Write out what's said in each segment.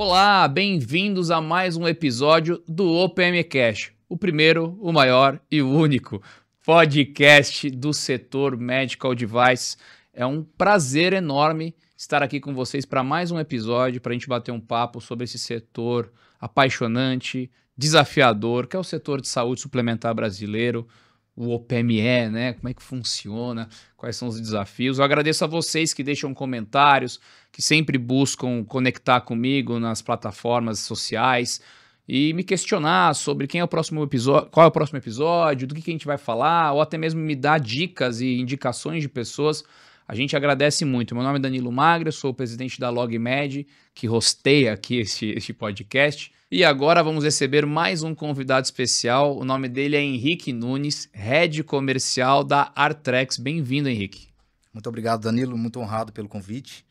Olá, bem-vindos a mais um episódio do OPMcast, o primeiro, o maior e o único podcast do setor Medical Device. É um prazer enorme estar aqui com vocês para mais um episódio, para a gente bater um papo sobre esse setor apaixonante, desafiador, que é o setor de saúde suplementar brasileiro, o OPME, né? Como é que funciona, quais são os desafios. Eu agradeço a vocês que deixam comentários, que sempre buscam conectar comigo nas plataformas sociais e me questionar sobre quem é o próximo episódio, qual é o próximo episódio, do que a gente vai falar, ou até mesmo me dar dicas e indicações de pessoas. A gente agradece muito. Meu nome é Danilo Magro, eu sou o presidente da LogMed, que hosteia aqui este podcast. E agora vamos receber mais um convidado especial. O nome dele é Henrique Nunes, Head Comercial da Arthrex. Bem-vindo, Henrique. Muito obrigado, Danilo. Muito honrado pelo convite.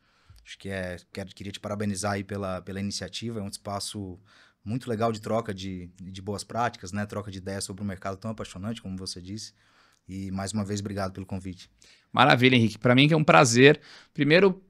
Acho que queria te parabenizar aí pela iniciativa. É um espaço muito legal de troca de boas práticas, né? Troca de ideias sobre um mercado tão apaixonante, como você disse. E, mais uma vez, obrigado pelo convite. Maravilha, Henrique. Para mim que é um prazer. Primeiro,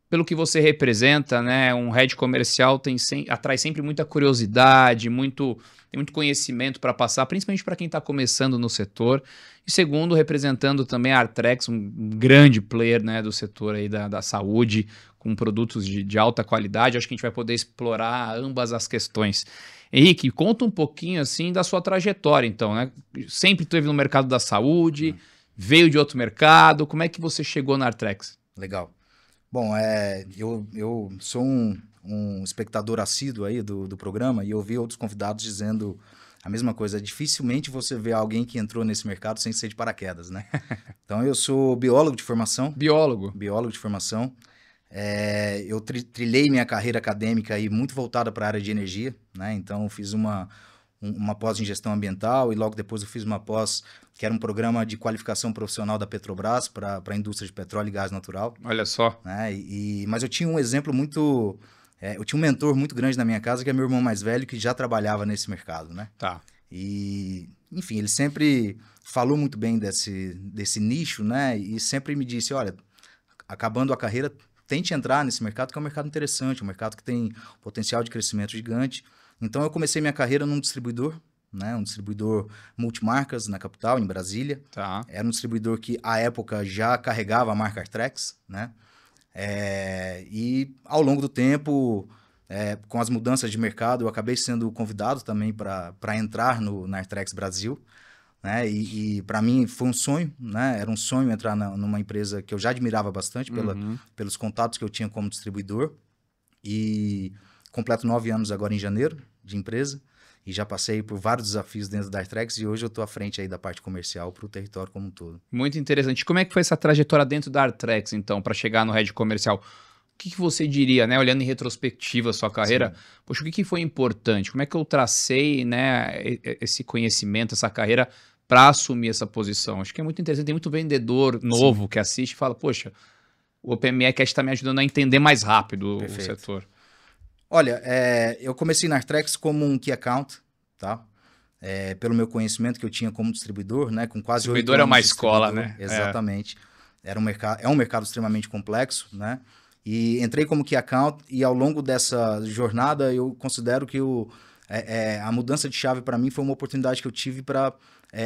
pelo que você representa, né? Um head comercial atrai sempre muita curiosidade, tem muito conhecimento para passar, principalmente para quem está começando no setor. E segundo, representando também a Arthrex, um grande player, né, do setor aí da saúde, com produtos de alta qualidade. Acho que a gente vai poder explorar ambas as questões. Henrique, conta um pouquinho assim da sua trajetória, então, né? Sempre esteve no mercado da saúde, veio de outro mercado. Como é que você chegou na Arthrex? Legal. Bom, eu sou um espectador assíduo aí do programa e eu vi outros convidados dizendo a mesma coisa. Dificilmente você vê alguém que entrou nesse mercado sem ser de paraquedas, né? Então, eu sou biólogo de formação. Biólogo de formação. Eu trilhei minha carreira acadêmica aí muito voltada para a área de energia, né? Então, fiz uma pós em gestão ambiental e logo depois eu fiz uma pós que era um programa de qualificação profissional da Petrobras para a indústria de petróleo e gás natural. Olha só. Né? Mas eu tinha um exemplo muito... eu tinha um mentor muito grande na minha casa, que é meu irmão mais velho, que já trabalhava nesse mercado, né? Tá. E, enfim, ele sempre falou muito bem desse nicho, né? E sempre me disse, olha, acabando a carreira, tente entrar nesse mercado, que é um mercado interessante, um mercado que tem potencial de crescimento gigante. Então, eu comecei minha carreira num distribuidor, né? Um distribuidor multimarcas na capital, em Brasília. Tá. Era um distribuidor que, à época, já carregava a marca Arthrex, né? E, ao longo do tempo, com as mudanças de mercado, eu acabei sendo convidado também para entrar na Arthrex Brasil, né? E para mim foi um sonho, né? Era um sonho entrar numa empresa que eu já admirava bastante pelos contatos que eu tinha como distribuidor. E completo 9 anos agora em janeiro de empresa. E já passei por vários desafios dentro da Arthrex e hoje eu estou à frente aí da parte comercial para o território como um todo. Muito interessante. Como é que foi essa trajetória dentro da Arthrex, então, para chegar no head comercial? O que você diria, né, olhando em retrospectiva a sua carreira? Sim. Poxa, o que foi importante? Como é que eu tracei, né, esse conhecimento, essa carreira para assumir essa posição? Acho que é muito interessante. Tem muito vendedor novo que assiste e fala, poxa, o OPME Cast está me ajudando a entender mais rápido o setor. Olha, eu comecei na Arthrex como um Key Account, tá? Pelo meu conhecimento que eu tinha como distribuidor, né? Com quase 8 anos. Distribuidor é uma escola, né? Exatamente. É um mercado extremamente complexo, né? E entrei como Key Account e ao longo dessa jornada eu considero que a mudança de chave para mim foi uma oportunidade que eu tive para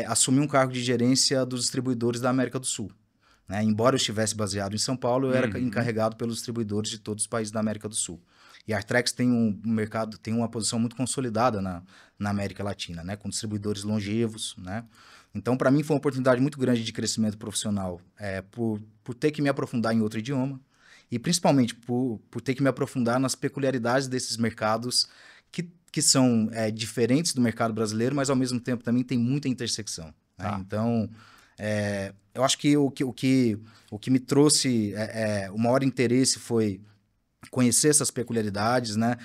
assumir um cargo de gerência dos distribuidores da América do Sul. Né? Embora eu estivesse baseado em São Paulo, eu era encarregado pelos distribuidores de todos os países da América do Sul. E a Arthrex tem tem uma posição muito consolidada na América Latina, né? Com distribuidores longevos, né? Então, para mim, foi uma oportunidade muito grande de crescimento profissional, por ter que me aprofundar em outro idioma e, principalmente, por ter que me aprofundar nas peculiaridades desses mercados que são diferentes do mercado brasileiro, mas, ao mesmo tempo, também tem muita intersecção. Né? Então, eu acho que o que me trouxe o maior interesse foi conhecer essas peculiaridades, né?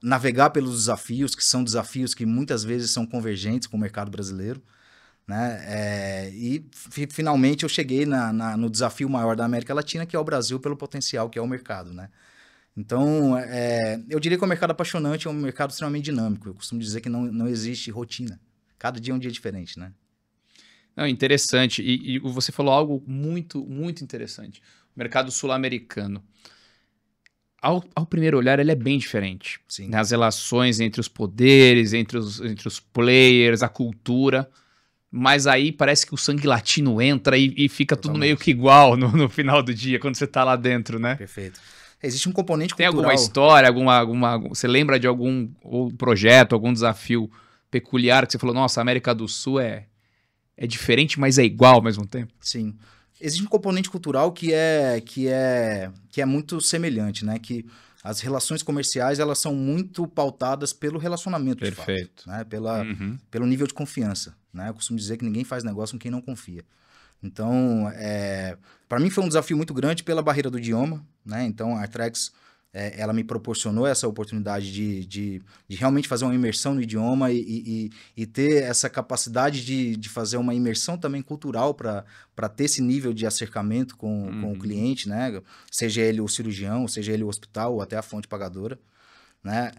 Navegar pelos desafios, que são desafios que muitas vezes são convergentes com o mercado brasileiro. Né? E finalmente eu cheguei no desafio maior da América Latina, que é o Brasil, pelo potencial que é o mercado. Né? Então, eu diria que é um mercado apaixonante, é um mercado extremamente dinâmico. Eu costumo dizer que não existe rotina. Cada dia é um dia diferente. Né? Não, interessante. E você falou algo muito, muito interessante. O mercado sul-americano. ao primeiro olhar, ele é bem diferente. Sim. Né? As relações entre os poderes, entre os players, a cultura. Mas aí parece que o sangue latino entra e fica tudo meio que igual no final do dia, quando você tá lá dentro, né? Perfeito. Existe um componente Tem cultural. alguma história, você lembra de algum projeto, algum desafio peculiar que você falou, nossa, a América do Sul é diferente, mas é igual ao mesmo tempo? Sim. Existe um componente cultural que é muito semelhante, né? Que as relações comerciais, elas são muito pautadas pelo relacionamento, Perfeito. de fato, né? Pelo nível de confiança, né? Eu costumo dizer que ninguém faz negócio com quem não confia. Então, para mim foi um desafio muito grande pela barreira do idioma, né? Então, a Artrex, ela me proporcionou essa oportunidade de realmente fazer uma imersão no idioma e ter essa capacidade de fazer uma imersão também cultural para ter esse nível de acercamento com o cliente, né? Seja ele o cirurgião, seja ele o hospital ou até a fonte pagadora. Né?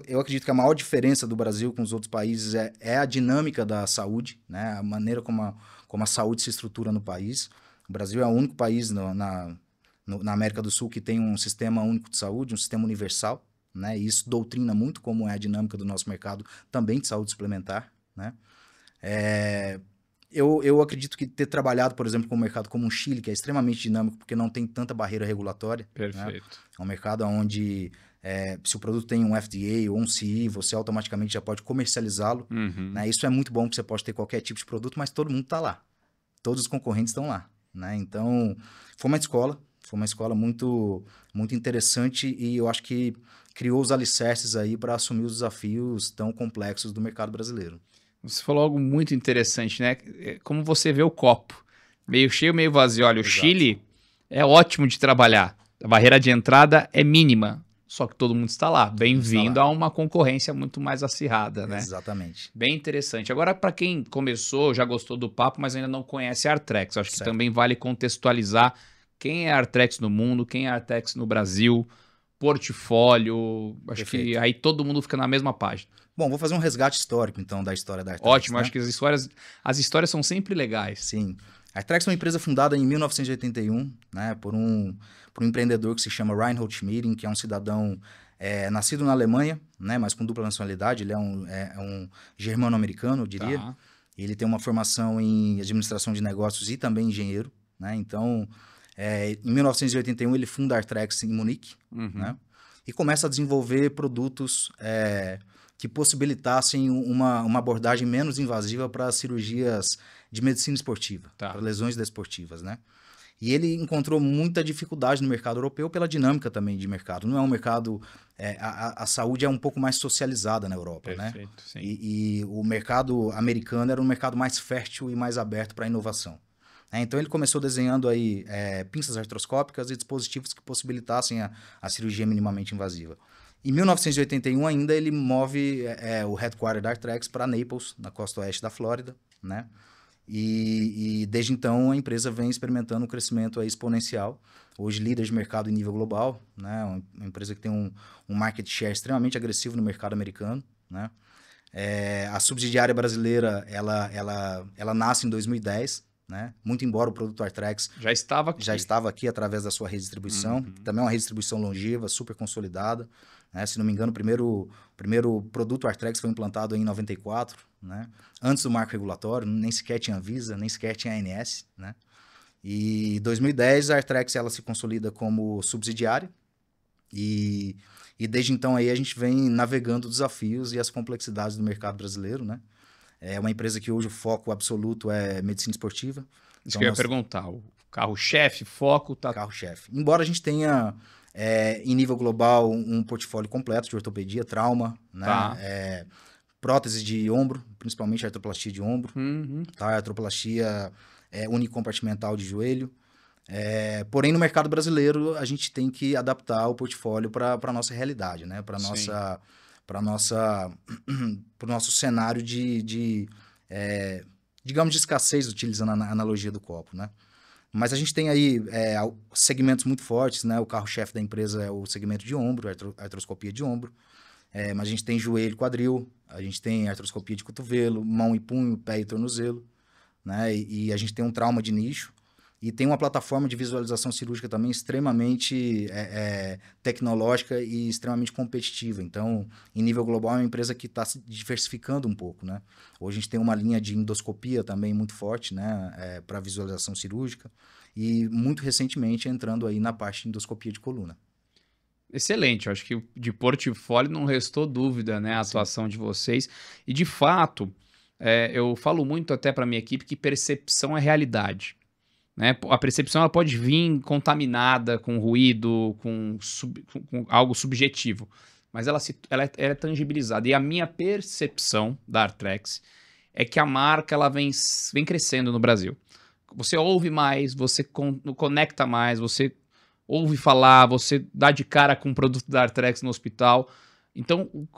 Eu acredito que a maior diferença do Brasil com os outros países é a dinâmica da saúde, né? A maneira como a saúde se estrutura no país. O Brasil é o único país na América do Sul que tem um sistema único de saúde, um sistema universal, né? E isso doutrina muito como é a dinâmica do nosso mercado também de saúde suplementar, né? Eu acredito que ter trabalhado, por exemplo, com um mercado como o Chile, que é extremamente dinâmico porque não tem tanta barreira regulatória. Perfeito. Né? É um mercado onde se o produto tem um FDA ou um CE, você automaticamente já pode comercializá-lo. Né? Isso é muito bom, porque você pode ter qualquer tipo de produto, mas todo mundo está lá. Todos os concorrentes estão lá. Né? Então, foi uma escola muito, muito interessante e eu acho que criou os alicerces aí para assumir os desafios tão complexos do mercado brasileiro. Você falou algo muito interessante, né? Como você vê o copo. Meio cheio, meio vazio. Olha, o Chile é ótimo de trabalhar. A barreira de entrada é mínima. Só que todo mundo está lá. Bem-vindo a uma concorrência muito mais acirrada, né? Exatamente. Bem interessante. Agora, para quem começou, já gostou do papo, mas ainda não conhece a Artrex, acho que também vale contextualizar quem é a Artrex no mundo, quem é a Artrex no Brasil, portfólio. Acho que aí todo mundo fica na mesma página. Bom, vou fazer um resgate histórico, então, da história da Artrex. Ótimo, né? Acho que as histórias são sempre legais. Sim. A Artrex é uma empresa fundada em 1981, né, por um empreendedor que se chama Reinhold Schmieding, que é um cidadão nascido na Alemanha, né, mas com dupla nacionalidade. Ele é um germano-americano, eu diria. Tá. Ele tem uma formação em administração de negócios e também engenheiro. Né? Então, em 1981, ele funda a Artrex em Munique, né, e começa a desenvolver produtos que possibilitassem uma abordagem menos invasiva para cirurgias de medicina esportiva, para lesões desportivas, né? E ele encontrou muita dificuldade no mercado europeu pela dinâmica também de mercado. Não é um mercado... a saúde é um pouco mais socializada na Europa, Perfeito, né? Sim. E o mercado americano era um mercado mais fértil e mais aberto para a inovação. Então ele começou desenhando aí pinças artroscópicas e dispositivos que possibilitassem a cirurgia minimamente invasiva. Em 1981 ainda ele move o headquarter da Artrex para Naples, na costa oeste da Flórida, né? E desde então a empresa vem experimentando um crescimento aí exponencial. Hoje líder de mercado em nível global, né? Uma empresa que tem um market share extremamente agressivo no mercado americano, né? A subsidiária brasileira, ela nasce em 2010, né? Muito embora o produto Artrex já estava aqui através da sua redistribuição. Também é uma redistribuição longeva, super consolidada. Né? Se não me engano, o primeiro produto Artrex foi implantado em 94, né? Antes do marco regulatório, nem sequer tinha Anvisa, nem sequer tinha ANS. Né? E em 2010, a Artrex ela se consolida como subsidiária e desde então aí a gente vem navegando os desafios e as complexidades do mercado brasileiro, né? É uma empresa que hoje o foco absoluto é medicina esportiva. Isso que eu ia perguntar. O carro-chefe, foco... Carro-chefe. Embora a gente tenha, em nível global, um portfólio completo de ortopedia, trauma, né? Prótese de ombro, principalmente artroplastia de ombro. Tá? Artroplastia unicompartimental de joelho. Porém, no mercado brasileiro, a gente tem que adaptar o portfólio para a nossa realidade, né? Para o nosso cenário digamos, de escassez, utilizando a analogia do copo, né? Mas a gente tem aí segmentos muito fortes, né? O carro-chefe da empresa é o segmento de ombro, artroscopia de ombro. Mas a gente tem joelho e quadril, a gente tem artroscopia de cotovelo, mão e punho, pé e tornozelo, né? E a gente tem um trauma de nicho e tem uma plataforma de visualização cirúrgica também extremamente tecnológica e extremamente competitiva. Então, em nível global, é uma empresa que está se diversificando um pouco, né? Hoje a gente tem uma linha de endoscopia também muito forte, né? Para visualização cirúrgica e muito recentemente entrando aí na parte de endoscopia de coluna. Excelente, eu acho que de portfólio não restou dúvida, né, a atuação de vocês. E de fato, eu falo muito até para minha equipe que percepção é realidade. Né? A percepção ela pode vir contaminada com ruído, com algo subjetivo, mas ela é tangibilizada. E a minha percepção da Arthrex é que a marca ela vem crescendo no Brasil. Você ouve mais, você conecta mais, você ouve falar, você dá de cara com o produto da Arthrex no hospital. Então, eu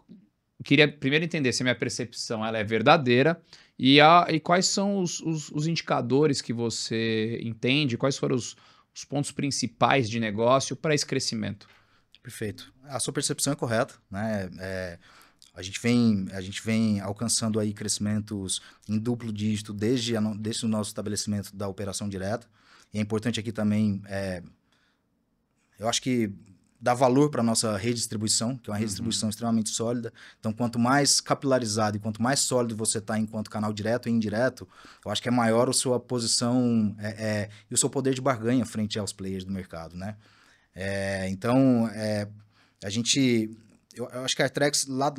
queria primeiro entender se a minha percepção ela é verdadeira e quais são os indicadores que você entende, quais foram os pontos principais de negócio para esse crescimento. Perfeito. A sua percepção é correta, né? A gente vem alcançando aí crescimentos em duplo dígito desde o nosso estabelecimento da operação direta. E é importante aqui também, eu acho que dá valor para a nossa rede de distribuição, que é uma rede de distribuição extremamente sólida. Então, quanto mais capilarizado e quanto mais sólido você está enquanto canal direto e indireto, eu acho que é maior a sua posição e o seu poder de barganha frente aos players do mercado, né? Então, eu acho que a Arthrex, lá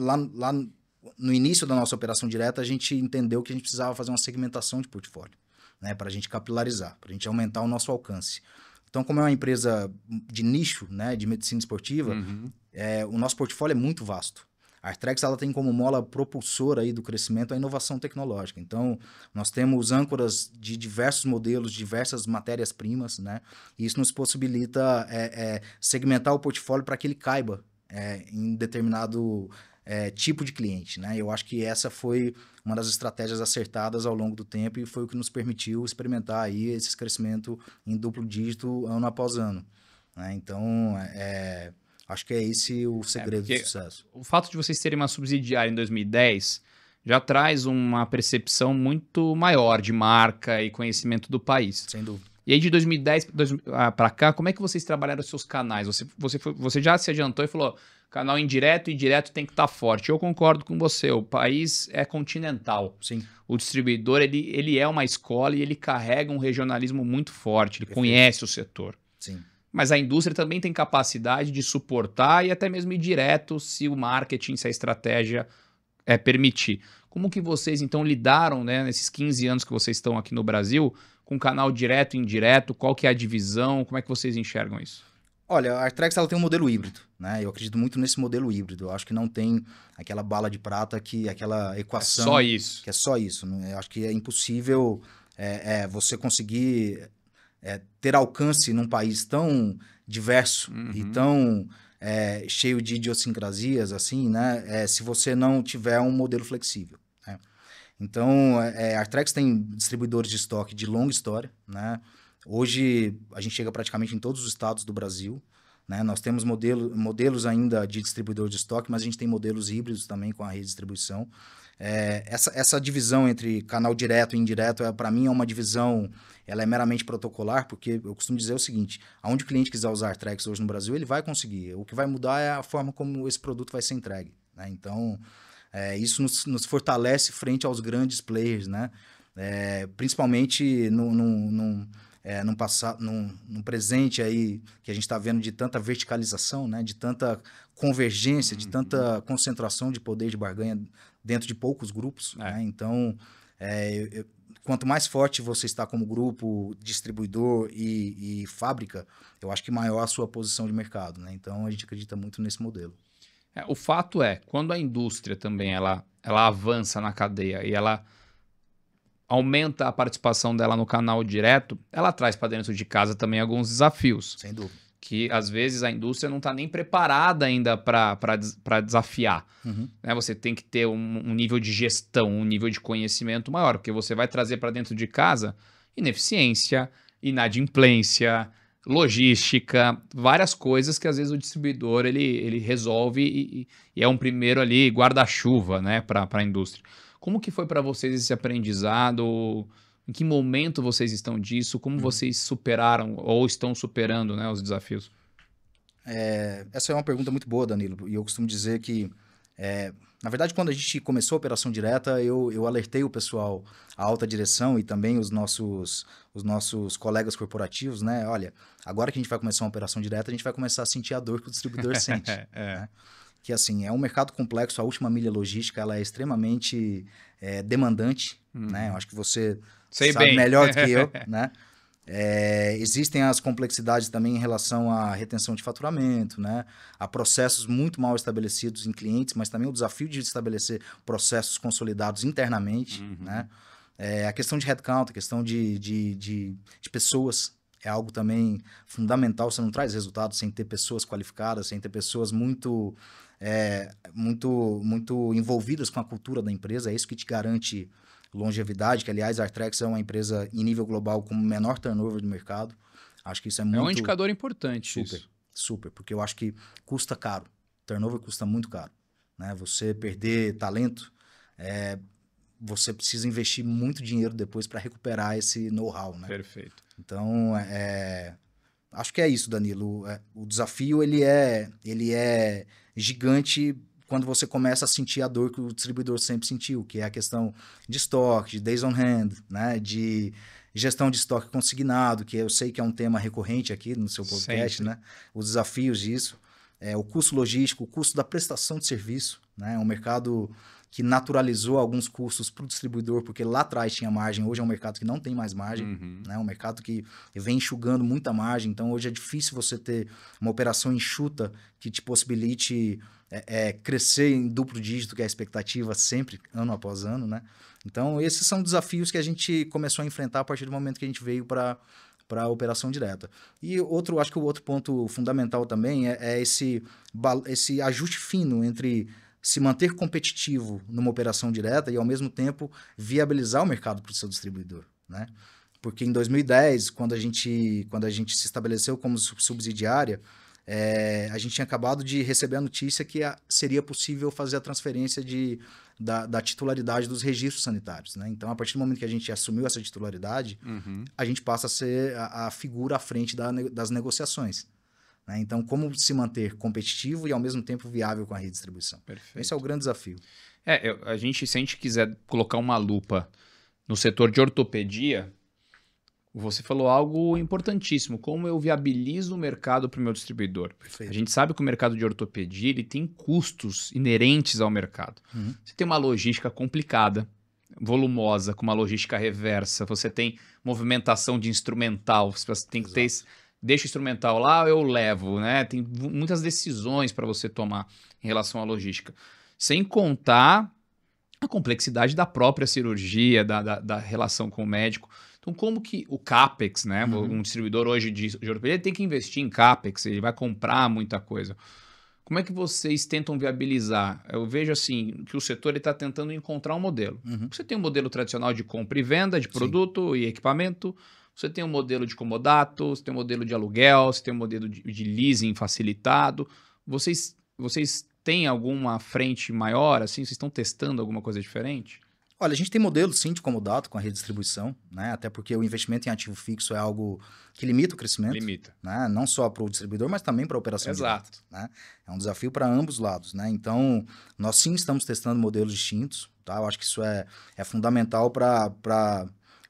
no início da nossa operação direta, a gente entendeu que a gente precisava fazer uma segmentação de portfólio, né, para a gente capilarizar, para a gente aumentar o nosso alcance. Então, como é uma empresa de nicho, né, de medicina esportiva, o nosso portfólio é muito vasto. A Arthrex ela tem como mola propulsora aí do crescimento a inovação tecnológica. Então, nós temos âncoras de diversos modelos, diversas matérias-primas, né? E isso nos possibilita segmentar o portfólio para que ele caiba em determinado tipo de cliente, né? Eu acho que essa foi uma das estratégias acertadas ao longo do tempo e foi o que nos permitiu experimentar aí esse crescimento em duplo dígito ano após ano, né? Então, acho que é esse o segredo do sucesso. O fato de vocês terem uma subsidiária em 2010 já traz uma percepção muito maior de marca e conhecimento do país. Sem dúvida. E aí de 2010 para cá, como é que vocês trabalharam os seus canais? Você já se adiantou e falou, canal indireto e direto tem que estar forte. Eu concordo com você, o país é continental. Sim. O distribuidor ele é uma escola e ele carrega um regionalismo muito forte, ele conhece o setor. Sim. Mas a indústria também tem capacidade de suportar e até mesmo ir direto se o marketing, se a estratégia permitir. Como que vocês, então, lidaram, né, nesses 15 anos que vocês estão aqui no Brasil, com canal direto e indireto? Qual que é a divisão? Como é que vocês enxergam isso? Olha, a Arthrex ela tem um modelo híbrido, né? Eu acredito muito nesse modelo híbrido. Eu acho que não tem aquela bala de prata, aquela equação... É só isso. Que é só isso. Né? Eu acho que é impossível você conseguir ter alcance num país tão diverso e tão cheio de idiosincrasias, assim, né? Se você não tiver um modelo flexível, né? Então, a Arthrex tem distribuidores de estoque de longa história, né? Hoje, a gente chega praticamente em todos os estados do Brasil, né? Nós temos modelos ainda de distribuidor de estoque, mas a gente tem modelos híbridos também com a rede de distribuição. Essa divisão entre canal direto e indireto, para mim, é uma divisão, ela é meramente protocolar, porque eu costumo dizer o seguinte, aonde o cliente quiser usar Arthrex hoje no Brasil, ele vai conseguir. O que vai mudar é a forma como esse produto vai ser entregue, né? Então, isso nos fortalece frente aos grandes players, né? Principalmente num presente aí que a gente está vendo de tanta verticalização, né? De tanta convergência, de tanta concentração de poder de barganha dentro de poucos grupos, né? Então, quanto mais forte você está como grupo, distribuidor e fábrica, eu acho que maior a sua posição de mercado, né? Então, a gente acredita muito nesse modelo. O fato é, quando a indústria também ela avança na cadeia e ela aumenta a participação dela no canal direto, ela traz para dentro de casa também alguns desafios. Sem dúvida. Que às vezes a indústria não está nem preparada ainda para desafiar. Né? Você tem que ter um nível de gestão, um nível de conhecimento maior, porque você vai trazer para dentro de casa ineficiência, inadimplência, logística, várias coisas que às vezes o distribuidor ele resolve e é um primeiro ali guarda-chuva, né, para a indústria. Como que foi para vocês esse aprendizado? Em que momento vocês estão disso? Como vocês superaram ou estão superando, né, os desafios? Essa é uma pergunta muito boa, Danilo, e eu costumo dizer que, na verdade, quando a gente começou a operação direta, eu alertei o pessoal, a alta direção e também os nossos colegas corporativos, né? Olha, agora que a gente vai começar uma operação direta, a gente vai começar a sentir a dor que o distribuidor sente. Né? Que, assim, é um mercado complexo, a última milha logística, ela é extremamente demandante, né? Eu acho que você Sei sabe bem. melhor do que eu, né? Existem as complexidades também em relação à retenção de faturamento, né? A processos muito mal estabelecidos em clientes, mas também o desafio de estabelecer processos consolidados internamente, né? A questão de headcount, a questão de pessoas é algo também fundamental. Você não traz resultados sem ter pessoas qualificadas, sem ter pessoas muito envolvidas com a cultura da empresa. É isso que te garante longevidade, que aliás a Artrex é uma empresa em nível global com o menor turnover do mercado. Acho que isso é muito... É um indicador importante. Super, isso. super, porque eu acho que custa caro. Turnover custa muito caro. Né? Você perder talento, você precisa investir muito dinheiro depois para recuperar esse know-how. Né? Perfeito. Então, acho que é isso, Danilo. O desafio ele é gigante quando você começa a sentir a dor que o distribuidor sempre sentiu, que é a questão de estoque, de days on hand, né? De gestão de estoque consignado, que eu sei que é um tema recorrente aqui no seu podcast, né? Os desafios disso, o custo logístico, o custo da prestação de serviço, né? É um mercado que naturalizou alguns custos para o distribuidor, porque lá atrás tinha margem, hoje é um mercado que não tem mais margem, né? É um mercado que vem enxugando muita margem, então hoje é difícil você ter uma operação enxuta que te possibilite crescer em duplo dígito, que é a expectativa sempre, ano após ano, né? Então, esses são desafios que a gente começou a enfrentar a partir do momento que a gente veio para a operação direta. E acho que o outro ponto fundamental também é esse ajuste fino entre se manter competitivo numa operação direta e, ao mesmo tempo, viabilizar o mercado para o seu distribuidor, né? Porque em 2010, quando a gente se estabeleceu como subsidiária, a gente tinha acabado de receber a notícia que seria possível fazer a transferência da titularidade dos registros sanitários. Né? Então, a partir do momento que a gente assumiu essa titularidade, a gente passa a ser a figura à frente das negociações. Né? Então, como se manter competitivo e, ao mesmo tempo, viável com a redistribuição? Perfeito. Esse é o grande desafio. Se a gente quiser colocar uma lupa no setor de ortopedia, você falou algo importantíssimo, como eu viabilizo o mercado para o meu distribuidor. Perfeito. A gente sabe que o mercado de ortopedia ele tem custos inerentes ao mercado. Você tem uma logística complicada, volumosa, com uma logística reversa, você tem movimentação de instrumental, você tem que ter... Deixa o instrumental lá, eu levo, né? Tem muitas decisões para você tomar em relação à logística. Sem contar a complexidade da própria cirurgia, da relação com o médico. Então, como que o CAPEX, né? Um distribuidor hoje de ortopedia tem que investir em CAPEX, ele vai comprar muita coisa. Como é que vocês tentam viabilizar? Eu vejo assim que o setor está tentando encontrar um modelo. Você tem um modelo tradicional de compra e venda de produto e equipamento, você tem um modelo de comodato, você tem um modelo de aluguel, você tem um modelo de leasing facilitado. Vocês têm alguma frente maior, assim? Vocês estão testando alguma coisa diferente? Olha, a gente tem modelo, sim, de comodato com a redistribuição, né? Até porque o investimento em ativo fixo é algo que limita o crescimento. Limita. Né? Não só para o distribuidor, mas também para a operação direta. Né? É um desafio para ambos lados, né? Então, nós sim estamos testando modelos distintos, tá? Eu acho que isso é fundamental para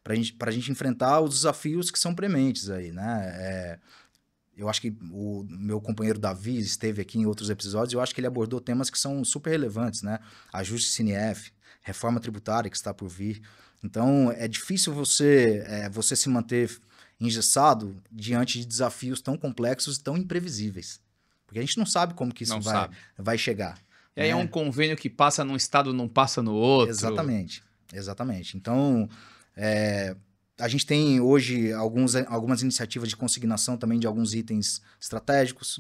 a gente enfrentar os desafios que são prementes aí, né? Eu acho que o meu companheiro Davi esteve aqui em outros episódios e eu acho que ele abordou temas que são super relevantes, né? Ajuste CNF, reforma tributária que está por vir. Então, é difícil você se manter engessado diante de desafios tão complexos e tão imprevisíveis. Porque a gente não sabe como que isso vai chegar. E aí é um convênio que passa num estado, não passa no outro. Exatamente. Então, a gente tem hoje algumas iniciativas de consignação também de alguns itens estratégicos,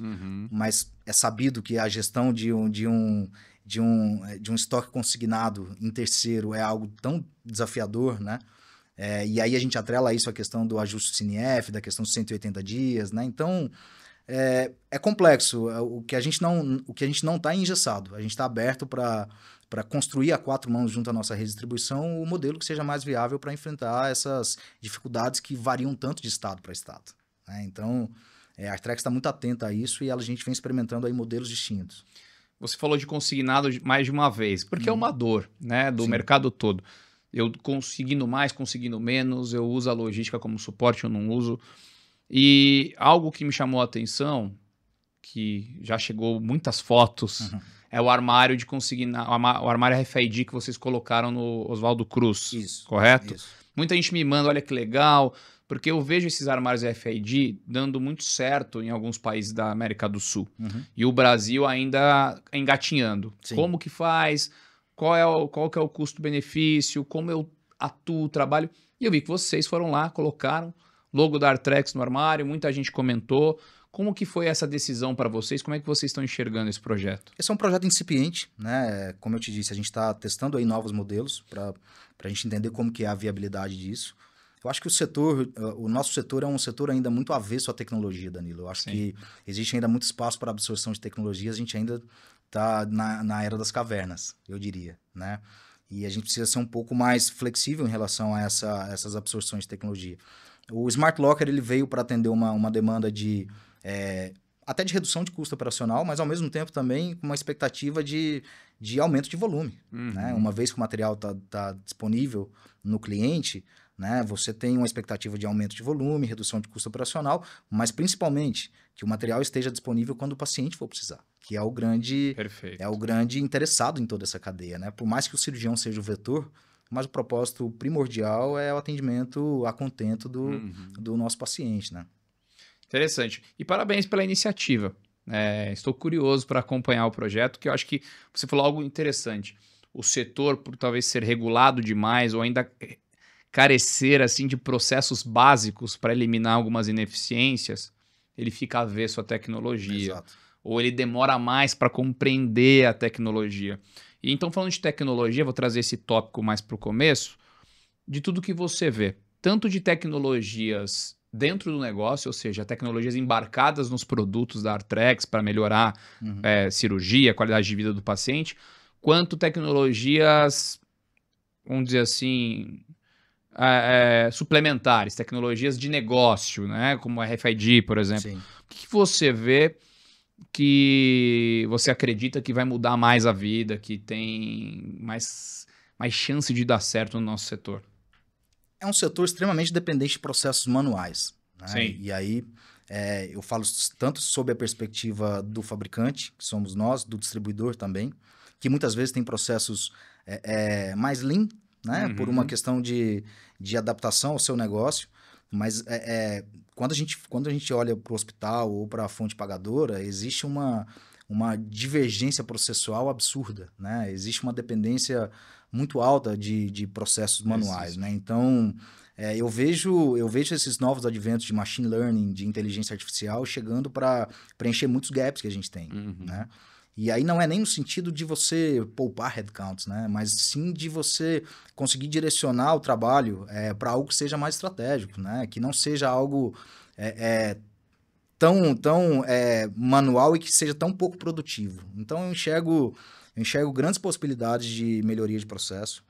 mas é sabido que a gestão de um estoque consignado em terceiro é algo tão desafiador, né? E aí a gente atrela isso à questão do ajuste do CNF, da questão dos 180 dias, né? Então, é complexo. O que a gente não está engessado. A gente está aberto para para construir a 4 mãos junto à nossa rede de distribuição o modelo que seja mais viável para enfrentar essas dificuldades que variam tanto de estado para estado, né? Então, a Artrex está muito atenta a isso e a gente vem experimentando aí modelos distintos. Você falou de consignado mais de uma vez, porque é uma dor, né, do Sim. mercado todo. Eu consignando mais, consignando menos, eu uso a logística como suporte, eu não uso. E algo que me chamou a atenção, que já chegou muitas fotos, é o armário de consignar, o armário RFID que vocês colocaram no Oswaldo Cruz, Isso, correto? isso. Muita gente me manda, olha que legal, porque eu vejo esses armários RFID dando muito certo em alguns países da América do Sul. E o Brasil ainda engatinhando. Sim. Como que faz? Qual que é o custo-benefício? Como eu atuo, trabalho? E eu vi que vocês foram lá, colocaram logo da Artrex no armário, muita gente comentou. Como que foi essa decisão para vocês? Como é que vocês estão enxergando esse projeto? Esse é um projeto incipiente, né? Como eu te disse, a gente está testando aí novos modelos para a gente entender como que é a viabilidade disso. Eu acho que o nosso setor é um setor ainda muito avesso à tecnologia, Danilo. Eu acho Sim. que existe ainda muito espaço para absorção de tecnologias, a gente ainda está na era das cavernas, eu diria, né? E a gente precisa ser um pouco mais flexível em relação a essas absorções de tecnologia. O Smart Locker ele veio para atender uma demanda até de redução de custo operacional, mas ao mesmo tempo também com uma expectativa de aumento de volume, né? Uma vez que o material está disponível no cliente, né? Você tem uma expectativa de aumento de volume, redução de custo operacional, mas principalmente que o material esteja disponível quando o paciente for precisar, que é o grande interessado em toda essa cadeia, né? Por mais que o cirurgião seja o vetor, mas o propósito primordial é o atendimento a contento do nosso paciente, né? Interessante. E parabéns pela iniciativa. Estou curioso para acompanhar o projeto, que eu acho que você falou algo interessante. O setor, por talvez ser regulado demais ou ainda carecer assim de processos básicos para eliminar algumas ineficiências, ele fica avesso à tecnologia. Exato. Ou ele demora mais para compreender a tecnologia. E então, falando de tecnologia, vou trazer esse tópico mais para o começo, de tudo que você vê, tanto de tecnologias dentro do negócio, ou seja, tecnologias embarcadas nos produtos da Artrex para melhorar cirurgia, qualidade de vida do paciente, quanto tecnologias, vamos dizer assim, suplementares, tecnologias de negócio, né? Como a RFID, por exemplo. Sim. O que você vê que você acredita que vai mudar mais a vida, que tem mais chance de dar certo no nosso setor? É um setor extremamente dependente de processos manuais, né? Sim. E aí eu falo tanto sob a perspectiva do fabricante, que somos nós, do distribuidor também, que muitas vezes tem processos mais lean, né? Por uma questão de adaptação ao seu negócio, mas quando a gente olha para o hospital ou para a fonte pagadora, existe uma divergência processual absurda, né? Existe uma dependência muito alta de processos manuais, né? Então, eu vejo esses novos adventos de machine learning, de inteligência artificial, chegando para preencher muitos gaps que a gente tem, né? E aí não é nem no sentido de você poupar headcounts, né? Mas sim de você conseguir direcionar o trabalho para algo que seja mais estratégico, né? Que não seja algo tão manual e que seja tão pouco produtivo. Então eu enxergo grandes possibilidades de melhoria de processo,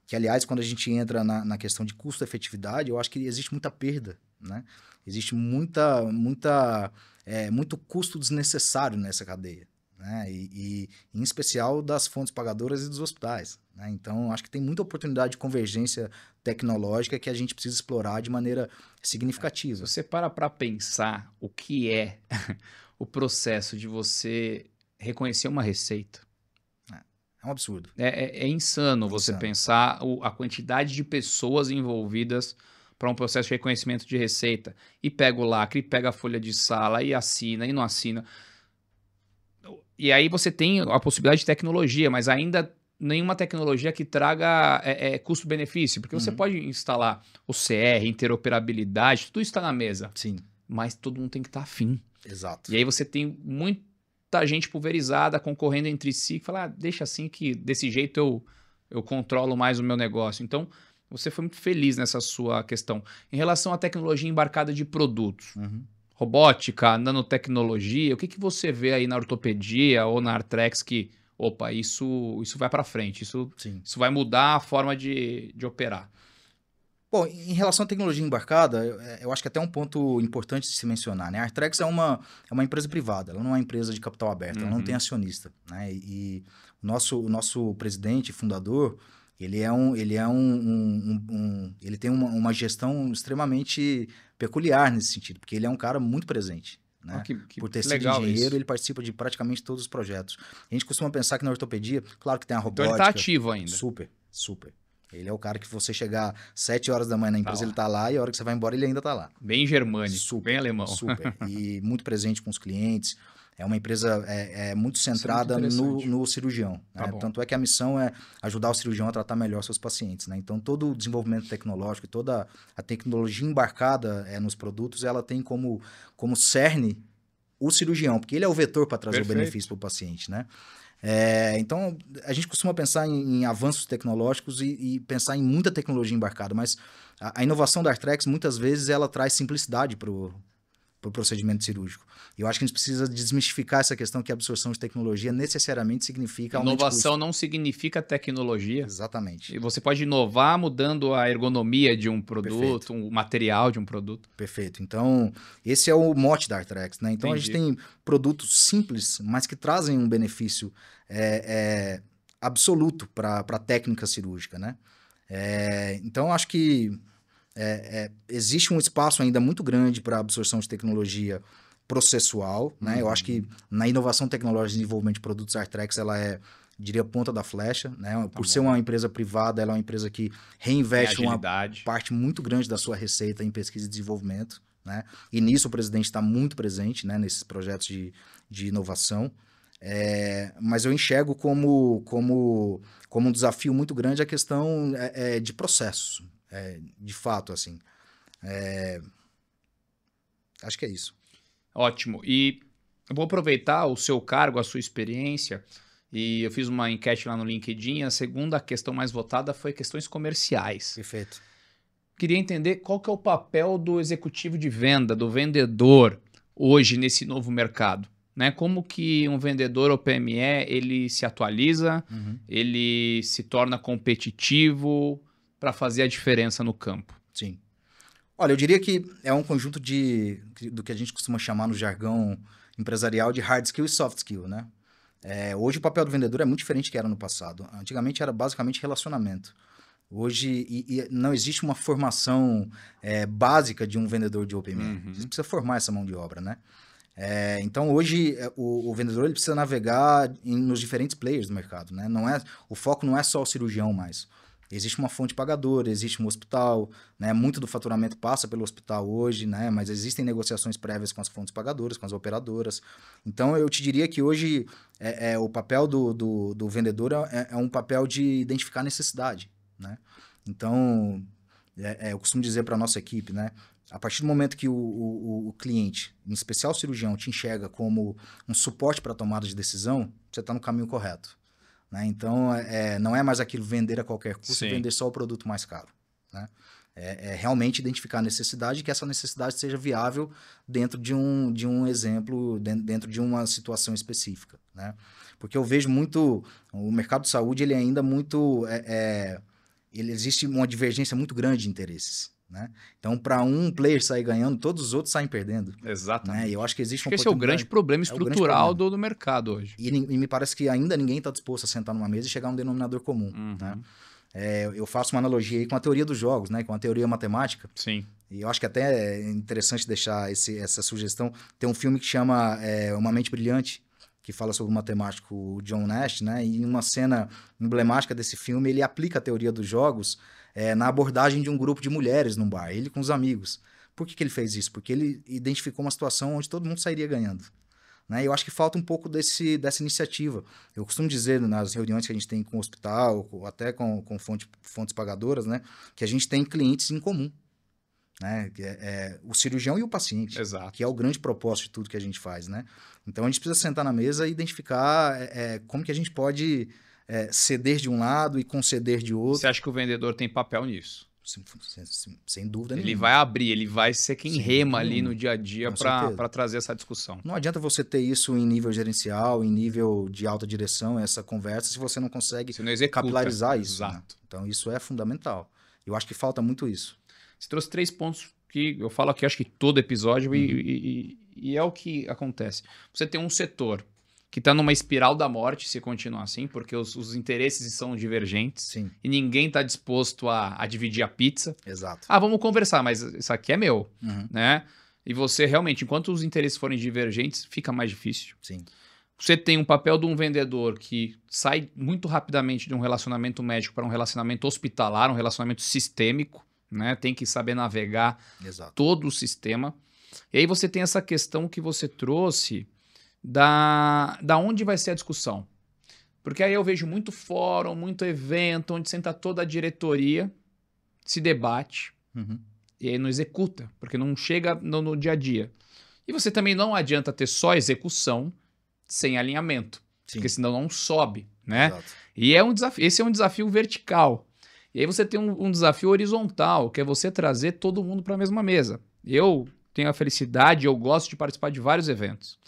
que aliás, quando a gente entra na questão de custo-efetividade, eu acho que existe muita perda, né? Existe muito custo desnecessário nessa cadeia, né? E em especial das fontes pagadoras e dos hospitais, né? Então, acho que tem muita oportunidade de convergência tecnológica que a gente precisa explorar de maneira significativa. Você para pensar o que é o processo de você reconhecer uma receita. É um absurdo. É insano você pensar a quantidade de pessoas envolvidas para um processo de reconhecimento de receita. E pega o lacre, pega a folha de sala, e assina, e não assina. E aí você tem a possibilidade de tecnologia, mas ainda nenhuma tecnologia que traga custo-benefício. Porque você pode instalar o CR, interoperabilidade, tudo isso está na mesa. Sim. Mas todo mundo tem que estar afim. Exato. E aí você tem muita gente pulverizada, concorrendo entre si, que fala, deixa assim que desse jeito eu controlo mais o meu negócio. Então, você foi muito feliz nessa sua questão. Em relação à tecnologia embarcada de produtos, robótica, nanotecnologia, o que você vê aí na ortopedia ou na Artrex que opa, isso vai para frente, Sim. isso vai mudar a forma de operar. Bom, em relação à tecnologia embarcada, eu acho que até um ponto importante de se mencionar, né? A Artrex é uma empresa privada, ela não é uma empresa de capital aberto, ela não tem acionista, né? E o nosso presidente, fundador, ele tem uma gestão extremamente peculiar nesse sentido, porque ele é um cara muito presente. Né? Por ter sido legal engenheiro, isso. ele participa de praticamente todos os projetos. A gente costuma pensar que na ortopedia, claro que tem a robótica. Então ele está ativo ainda. Super, super. Ele é o cara que você chegar 7 horas da manhã na empresa, ele tá lá, e a hora que você vai embora, ele ainda tá lá. Bem germânico, super, bem alemão. Super. E muito presente com os clientes. É uma empresa muito centrada no cirurgião. Né? Tá bom. Tanto é que a missão é ajudar o cirurgião a tratar melhor seus pacientes. Né? Então, todo o desenvolvimento tecnológico e toda a tecnologia embarcada nos produtos, ela tem como cerne o cirurgião, porque ele é o vetor para trazer o benefício para o paciente. Né? Então, a gente costuma pensar em avanços tecnológicos e pensar em muita tecnologia embarcada, mas a inovação da Artrex, muitas vezes, ela traz simplicidade para o procedimento cirúrgico. E eu acho que a gente precisa desmistificar essa questão que a absorção de tecnologia necessariamente significa aumento de custo. Inovação não significa tecnologia. Exatamente. E você pode inovar mudando a ergonomia de um produto, o material de um produto. Perfeito. Então, esse é o mote da Artrex. Né? Então, Entendi. a gente tem produtos simples, mas que trazem um benefício absoluto para a técnica cirúrgica. Né? Então, acho que existe um espaço ainda muito grande para a absorção de tecnologia processual. Né? Eu acho que na inovação tecnológica e desenvolvimento de produtos, a Artrex ela diria, ponta da flecha. Né? Por ser uma empresa privada, ela é uma empresa que reinveste uma parte muito grande da sua receita em pesquisa e desenvolvimento. Né? E nisso o presidente está muito presente, né? Nesses projetos de inovação. Mas eu enxergo como um desafio muito grande a questão de processos. De fato, assim. Acho que é isso. Ótimo. E eu vou aproveitar o seu cargo, a sua experiência, e eu fiz uma enquete lá no LinkedIn, a segunda questão mais votada foi questões comerciais. Perfeito. Queria entender qual que é o papel do executivo de venda, do vendedor, hoje nesse novo mercado. Né? Como que um vendedor ou PME, ele se atualiza, ele se torna competitivo para fazer a diferença no campo? Sim. Olha, eu diria que é um conjunto do que a gente costuma chamar no jargão empresarial de hard skill e soft skill, né? Hoje o papel do vendedor é muito diferente do que era no passado. Antigamente era basicamente relacionamento. Hoje não existe uma formação básica de um vendedor de OPME. Você precisa formar essa mão de obra, né? Então hoje o vendedor ele precisa navegar nos diferentes players do mercado, né? O foco não é só o cirurgião mais. Existe uma fonte pagadora, existe um hospital, né? Muito do faturamento passa pelo hospital hoje, né? Mas existem negociações prévias com as fontes pagadoras, com as operadoras. Então, eu te diria que hoje o papel do vendedor é um papel de identificar necessidade, né? Então, eu costumo dizer para a nossa equipe, né? A partir do momento que o cliente, em especial o cirurgião, te enxerga como um suporte para a tomada de decisão, você está no caminho correto. Né? Então, não é mais aquilo vender a qualquer custo, vender só o produto mais caro. Né? Realmente identificar a necessidade e que essa necessidade seja viável dentro de um exemplo, dentro de uma situação específica. Né? Porque eu vejo muito... O mercado de saúde ele ainda muito... existe uma divergência muito grande de interesses. Né? Então, para um player sair ganhando, todos os outros saem perdendo. Exatamente. Né? E eu acho que existe uma esse é o grande problema estrutural do mercado hoje. E me parece que ainda ninguém está disposto a sentar numa mesa e chegar a um denominador comum. Né? Eu faço uma analogia aí com a teoria dos jogos, né? Com a teoria matemática. Sim. E eu acho que até é interessante deixar essa sugestão. Tem um filme que chama Uma Mente Brilhante, que fala sobre o matemático John Nash, né? E em uma cena emblemática desse filme, ele aplica a teoria dos jogos na abordagem de um grupo de mulheres num bar, ele com os amigos. Por que ele fez isso? Porque ele identificou uma situação onde todo mundo sairia ganhando. Né? Eu acho que falta um pouco dessa iniciativa. Eu costumo dizer nas reuniões que a gente tem com o hospital, até com fontes pagadoras, né? Que a gente tem clientes em comum. Né? O cirurgião e o paciente. Exato. Que é o grande propósito de tudo que a gente faz. Né? Então, a gente precisa sentar na mesa e identificar como que a gente pode ceder de um lado e conceder de outro. Você acha que o vendedor tem papel nisso? Sem dúvida Ele nenhuma. vai abrir, ele vai ser quem Sem rema dúvida ali nenhuma. no dia a dia Com certeza. para trazer essa discussão. Não adianta você ter isso em nível gerencial, em nível de alta direção, essa conversa, se você não consegue Você não executa. capilarizar isso. Né? Exato. Então, isso é fundamental. Eu acho que falta muito isso. Você trouxe 3 pontos que eu falo aqui, acho que todo episódio, e é o que acontece. Você tem um setor que está numa espiral da morte, se continuar assim, porque os interesses são divergentes. Sim. E ninguém está disposto a dividir a pizza. Exato. Ah, vamos conversar, mas isso aqui é meu, Uhum. né? E você realmente, enquanto os interesses forem divergentes, fica mais difícil. Sim. Você tem um papel de um vendedor que sai muito rapidamente de um relacionamento médico para um relacionamento hospitalar, um relacionamento sistêmico, né? Tem que saber navegar Exato. todo o sistema. E aí você tem essa questão que você trouxe da onde vai ser a discussão. Porque aí eu vejo muito fórum, muito evento, onde senta toda a diretoria, se debate, Uhum. e aí não executa, porque não chega no dia a dia. E você também não adianta ter só execução sem alinhamento, Sim. porque senão não sobe, né? Exato. E é um desafio, esse é um desafio vertical. E aí você tem um desafio horizontal, que é você trazer todo mundo para a mesma mesa. Eu tenho a felicidade, eu gosto de participar de vários eventos.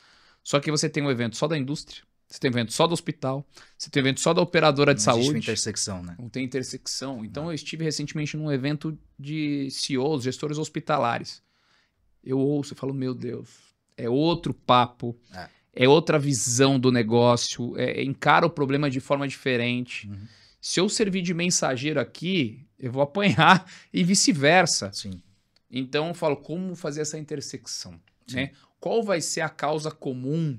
Só que você tem um evento só da indústria, você tem um evento só do hospital, você tem um evento só da operadora de Não existe saúde. uma intersecção, né? Não tem intersecção. Então eu estive recentemente num evento de CEOs, gestores hospitalares. Eu ouço e falo, meu Deus, é outro papo, é outra visão do negócio, encara o problema de forma diferente. Uhum. Se eu servir de mensageiro aqui, eu vou apanhar e vice-versa. Sim. Então eu falo, como fazer essa intersecção? Sim. Né? Qual vai ser a causa comum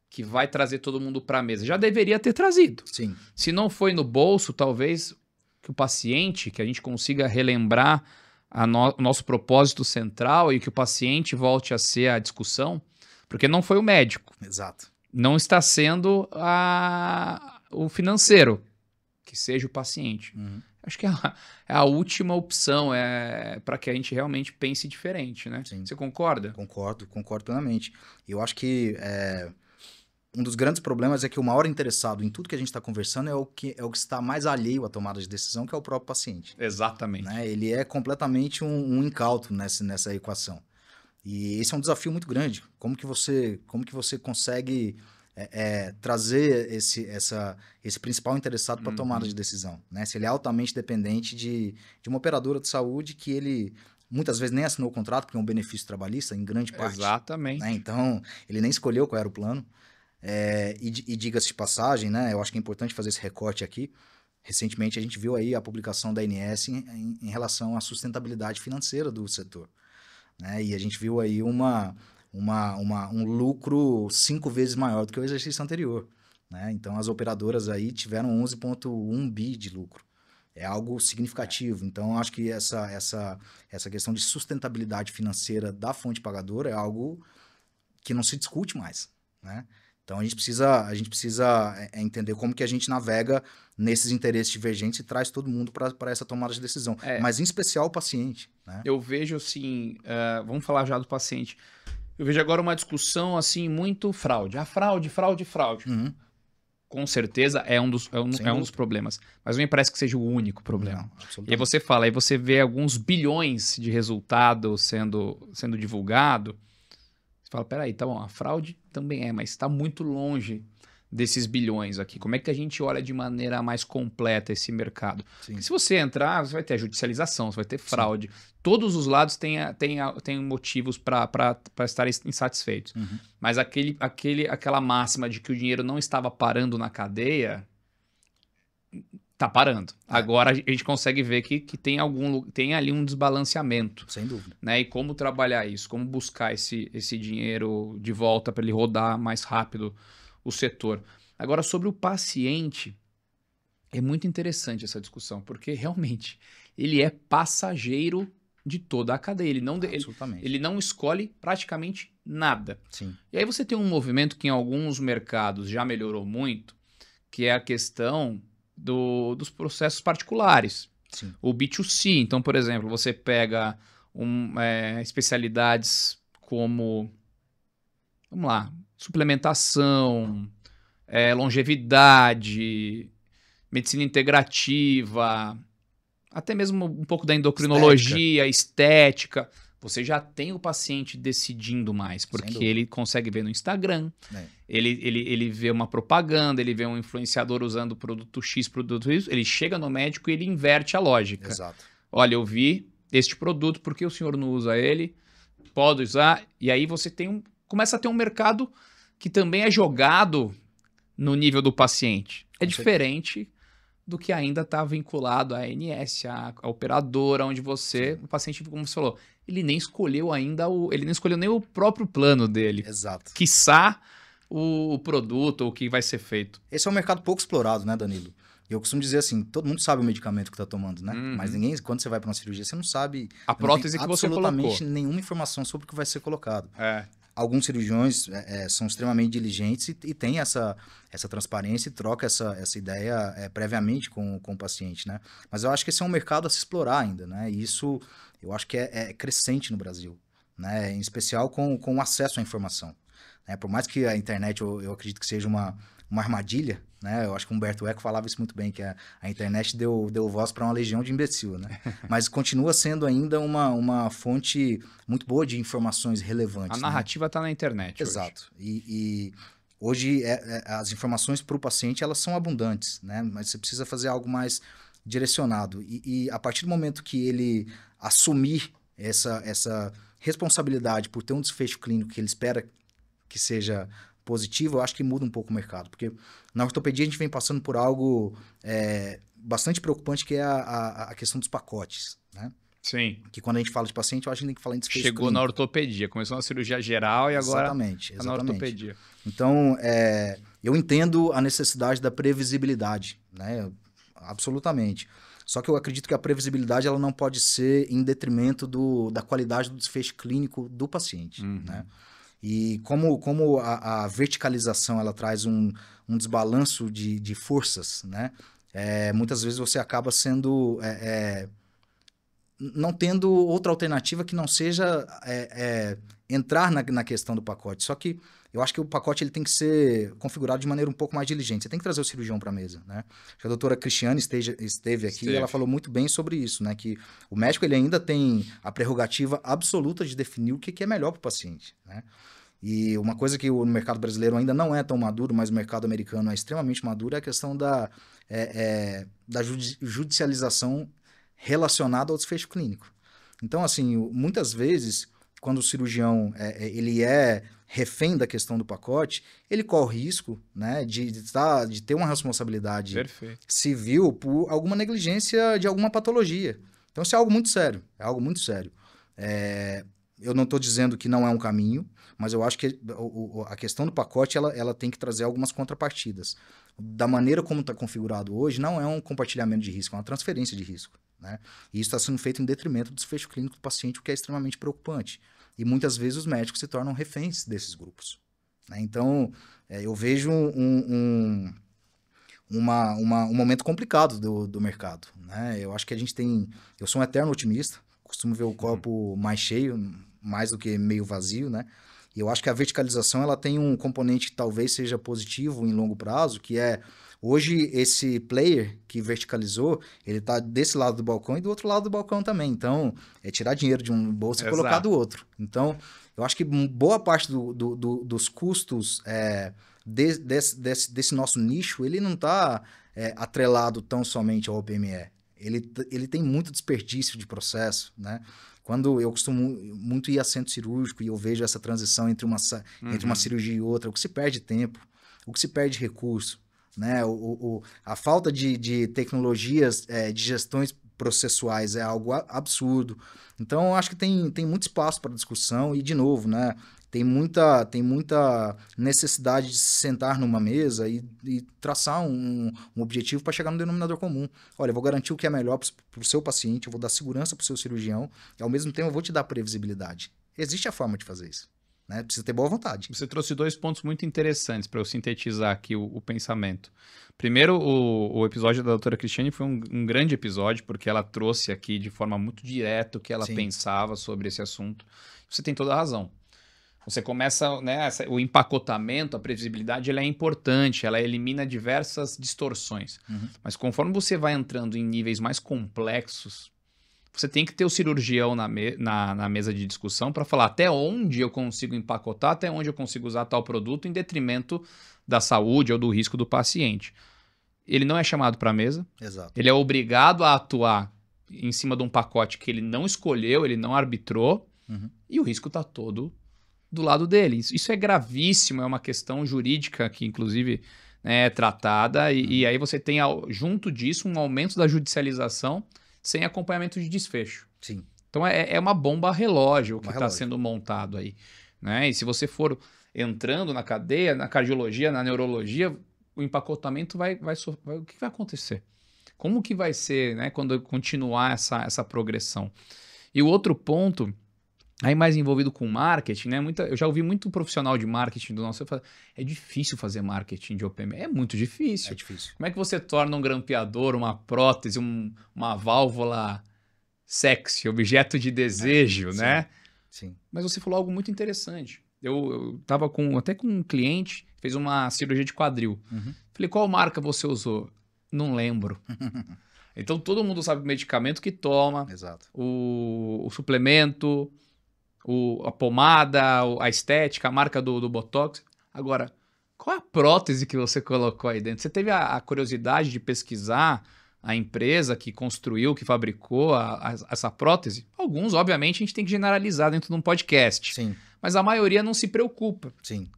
que vai trazer todo mundo para a mesa? Já deveria ter trazido. Sim. Se não foi no bolso, talvez que o paciente, que a gente consiga relembrar o nosso propósito central e que o paciente volte a ser a discussão, porque não foi o médico. Exato. Não está sendo o financeiro, que seja o paciente. Uhum. Acho que é a última opção para que a gente realmente pense diferente, né? Sim. Você concorda? Concordo plenamente. Eu acho que um dos grandes problemas é que o maior interessado em tudo que a gente está conversando é o que está mais alheio à tomada de decisão, que é o próprio paciente. Exatamente. Né? Ele é completamente um incauto nessa equação. E esse é um desafio muito grande. Como que você consegue trazer esse principal interessado para a tomada de decisão? Né? Se ele é altamente dependente de uma operadora de saúde que ele muitas vezes nem assinou o contrato, porque é um benefício trabalhista, em grande parte. Exatamente. Né? Então, ele nem escolheu qual era o plano. E diga-se de passagem, né? Eu acho que é importante fazer esse recorte aqui. Recentemente, a gente viu aí a publicação da ANS em relação à sustentabilidade financeira do setor. Né? E a gente viu aí um lucro 5 vezes maior do que o exercício anterior. Né? Então, as operadoras aí tiveram 11,1 bi de lucro. É algo significativo. Então, acho que essa questão de sustentabilidade financeira da fonte pagadora é algo que não se discute mais. Né? Então, a gente precisa entender como que a gente navega nesses interesses divergentes e traz todo mundo para essa tomada de decisão. Mas, em especial, o paciente. Né? Eu vejo, assim, vamos falar já do paciente. Eu vejo agora uma discussão, assim, muito fraude. Fraude. Uhum. Com certeza é um dos problemas. Mas não me parece que seja o único problema. Não, e aí você fala, aí você vê alguns bilhões de resultado sendo divulgado. Você fala, peraí, tá bom, a fraude também mas está muito longe desses bilhões aqui. Como é que a gente olha de maneira mais completa esse mercado? Porque se você entrar, você vai ter a judicialização, você vai ter fraude. Sim. Todos os lados têm motivos para estarem insatisfeitos. Uhum. Mas aquela máxima de que o dinheiro não estava parando na cadeia, tá parando. Agora a gente consegue ver que tem ali um desbalanceamento. Sem dúvida. Né? E como trabalhar isso, como buscar esse dinheiro de volta para ele rodar mais rápido o setor. Agora, sobre o paciente, é muito interessante essa discussão, porque realmente ele é passageiro de toda a cadeia. Ele não escolhe praticamente nada. Sim. E aí você tem um movimento que em alguns mercados já melhorou muito, que é a questão dos processos particulares. Sim. O B2C. Então, por exemplo, você pega especialidades como, vamos lá, suplementação, longevidade, medicina integrativa, até mesmo um pouco da endocrinologia, estética, você já tem o paciente decidindo mais, porque ele consegue ver no Instagram, ele vê uma propaganda, ele vê um influenciador usando produto X, produto Y, ele chega no médico e ele inverte a lógica. Exato. Olha, eu vi este produto, por que o senhor não usa ele? Pode usar. E aí você começa a ter um mercado que também é jogado no nível do paciente. É diferente do que ainda está vinculado à ANS, à operadora, onde o paciente, como você falou, ele nem escolheu ainda, ele nem escolheu nem o próprio plano dele. Exato. Quiçá o produto, o que vai ser feito. Esse é um mercado pouco explorado, né, Danilo? Eu costumo dizer assim, todo mundo sabe o medicamento que está tomando, né? Mas ninguém, quando você vai para uma cirurgia, você não sabe... A prótese que você colocou. Absolutamente nenhuma informação sobre o que vai ser colocado. Alguns cirurgiões são extremamente diligentes e têm essa transparência e troca essa ideia previamente com o paciente, né? Mas eu acho que esse é um mercado a se explorar ainda, né? E isso eu acho que é crescente no Brasil, né? Em especial com o acesso à informação. Né? Por mais que a internet eu acredito que seja uma armadilha, né? Eu acho que o Humberto Eco falava isso muito bem, que a internet deu voz para uma legião de imbecil, né? Mas continua sendo ainda uma fonte muito boa de informações relevantes. A narrativa está na internet. Exato. E hoje as informações para o paciente elas são abundantes, né? Mas você precisa fazer algo mais direcionado. E a partir do momento que ele assumir essa responsabilidade por ter um desfecho clínico que ele espera que seja positivo, eu acho que muda um pouco o mercado. Porque na ortopedia a gente vem passando por algo bastante preocupante, que é a questão dos pacotes, né? Sim. Que quando a gente fala de paciente, eu acho que tem que falar em desfecho clínico. Na ortopedia, começou na cirurgia geral e agora exatamente. Na ortopedia. Então, eu entendo a necessidade da previsibilidade, né? Absolutamente. Só que eu acredito que a previsibilidade ela não pode ser em detrimento da qualidade do desfecho clínico do paciente, né? E como a verticalização ela traz um desbalanço de forças, né? Muitas vezes você acaba sendo... não tendo outra alternativa que não seja entrar na questão do pacote. Só que eu acho que o pacote ele tem que ser configurado de maneira um pouco mais diligente. Você tem que trazer o cirurgião para a mesa, né? A doutora Cristiane esteve aqui e ela falou muito bem sobre isso, né? Que o médico ele ainda tem a prerrogativa absoluta de definir o que é melhor para o paciente, né? E uma coisa que o mercado brasileiro ainda não é tão maduro, mas o mercado americano é extremamente maduro, é a questão da judicialização relacionada ao desfecho clínico. Então, assim, muitas vezes, quando o cirurgião ele é refém da questão do pacote, ele corre risco, né, de ter uma responsabilidade civil por alguma negligência de alguma patologia. Então, isso é algo muito sério. É algo muito sério. Eu não estou dizendo que não é um caminho, mas eu acho que a questão do pacote ela tem que trazer algumas contrapartidas. Da maneira como está configurado hoje, não é um compartilhamento de risco, é uma transferência de risco, né? E isso está sendo feito em detrimento do desfecho clínico do paciente, o que é extremamente preocupante. E muitas vezes os médicos se tornam reféns desses grupos, né? Então, eu vejo um momento complicado do mercado, né? Eu acho que a gente tem... Eu sou um eterno otimista, costumo ver o copo mais cheio, mais do que meio vazio, né? E eu acho que a verticalização ela tem um componente que talvez seja positivo em longo prazo, que é hoje esse player que verticalizou, ele está desse lado do balcão e do outro lado do balcão também. Então, é tirar dinheiro de um bolso e colocar do outro. Então, eu acho que boa parte dos custos desse nosso nicho, ele não está atrelado tão somente ao OPME. Ele tem muito desperdício de processo, né? Quando eu costumo muito ir a centro cirúrgico e eu vejo essa transição entre uma cirurgia e outra, o que se perde tempo, o que se perde recurso, né? A falta de tecnologias de gestões processuais é algo absurdo. Então, eu acho que tem muito espaço para discussão e, de novo, né? Tem muita necessidade de se sentar numa mesa e traçar um objetivo para chegar no denominador comum. Olha, eu vou garantir o que é melhor para o seu paciente, eu vou dar segurança para o seu cirurgião e, ao mesmo tempo, eu vou te dar previsibilidade. Existe a forma de fazer isso, né? Precisa ter boa vontade. Você trouxe 2 pontos muito interessantes para eu sintetizar aqui o pensamento. Primeiro, o episódio da doutora Cristiane foi um grande episódio, porque ela trouxe aqui de forma muito direta o que ela pensava sobre esse assunto. Você tem toda a razão. Você começa, né, o empacotamento, a previsibilidade, ela é importante, ela elimina diversas distorções. Mas conforme você vai entrando em níveis mais complexos, você tem que ter o cirurgião na mesa de discussão para falar até onde eu consigo empacotar, até onde eu consigo usar tal produto em detrimento da saúde ou do risco do paciente. Ele não é chamado para a mesa, Exato. ele é obrigado a atuar em cima de um pacote que ele não escolheu, ele não arbitrou, e o risco está todo do lado dele. Isso é gravíssimo, é uma questão jurídica que, inclusive, né, é tratada, e aí você tem, junto disso, um aumento da judicialização sem acompanhamento de desfecho. Sim. Então é uma bomba relógio que está sendo montado aí. Né? E se você for entrando na cadeia, na cardiologia, na neurologia, o empacotamento o que vai acontecer? Como que vai ser, né, quando continuar essa progressão? E o outro ponto, aí mais envolvido com marketing, né? Eu já ouvi muito profissional de marketing do nosso, é difícil fazer marketing de OPM. É muito difícil. É difícil. Como é que você torna um grampeador, uma prótese, uma válvula sexy, objeto de desejo, né? Sim. Mas você falou algo muito interessante. Eu estava até com um cliente, fez uma cirurgia de quadril. Falei, qual marca você usou? Não lembro. Então todo mundo sabe o medicamento que toma, Exato. o suplemento, a pomada, a estética, a marca do Botox. Agora, qual é a prótese que você colocou aí dentro? Você teve a curiosidade de pesquisar a empresa que construiu, que fabricou essa prótese? Alguns, obviamente, a gente tem que generalizar dentro de um podcast. Sim. Mas a maioria não se preocupa. Sim.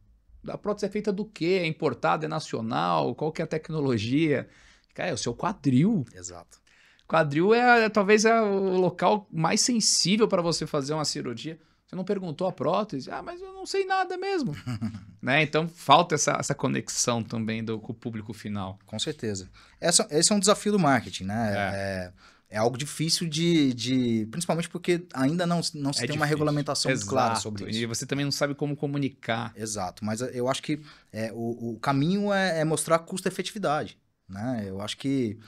A prótese é feita do quê? É importada? É nacional? Qual que é a tecnologia? Cara, é o seu quadril. Exato. Quadril talvez é o local mais sensível para você fazer uma cirurgia. Você não perguntou a prótese? Ah, mas eu não sei nada mesmo. Né? Então, falta essa conexão também com o público final. Com certeza. Esse é um desafio do marketing, né? É algo difícil principalmente porque ainda não se tem uma regulamentação muito clara sobre isso. E você também não sabe como comunicar. Exato. Mas eu acho que o caminho é mostrar custo-efetividade. Né? Eu acho que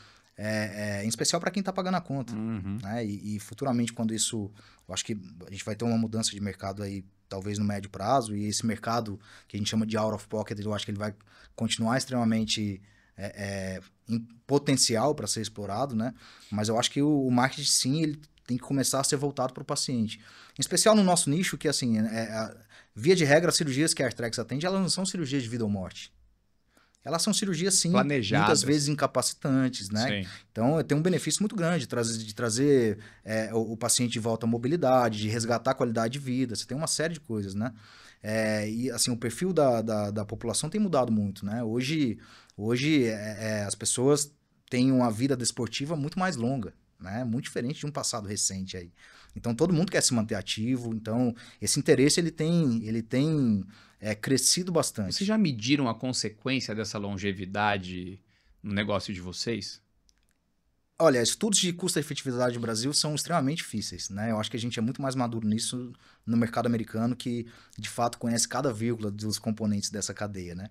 em especial para quem está pagando a conta. Né? E futuramente, quando isso... Eu acho que a gente vai ter uma mudança de mercado aí, talvez no médio prazo, e esse mercado que a gente chama de out of pocket, eu acho que ele vai continuar extremamente em potencial para ser explorado, né? Mas eu acho que o marketing, sim, ele tem que começar a ser voltado para o paciente. Em especial no nosso nicho, que assim, via de regra, as cirurgias que a Arthrex atende, elas não são cirurgias de vida ou morte. Elas são cirurgias, sim, planejadas, muitas vezes incapacitantes, né? Sim. Então, tem um benefício muito grande de trazer o paciente de volta à mobilidade, de resgatar a qualidade de vida. Você tem uma série de coisas, né? E, assim, o perfil da população tem mudado muito, né? Hoje as pessoas têm uma vida desportiva muito mais longa, né? Muito diferente de um passado recente aí. Então, todo mundo quer se manter ativo. Então, esse interesse, ele tem crescido bastante. Vocês já mediram a consequência dessa longevidade no negócio de vocês? Olha, estudos de custo-efetividade no Brasil são extremamente difíceis, né? Eu acho que a gente é muito mais maduro nisso no mercado americano, que de fato conhece cada vírgula dos componentes dessa cadeia, né?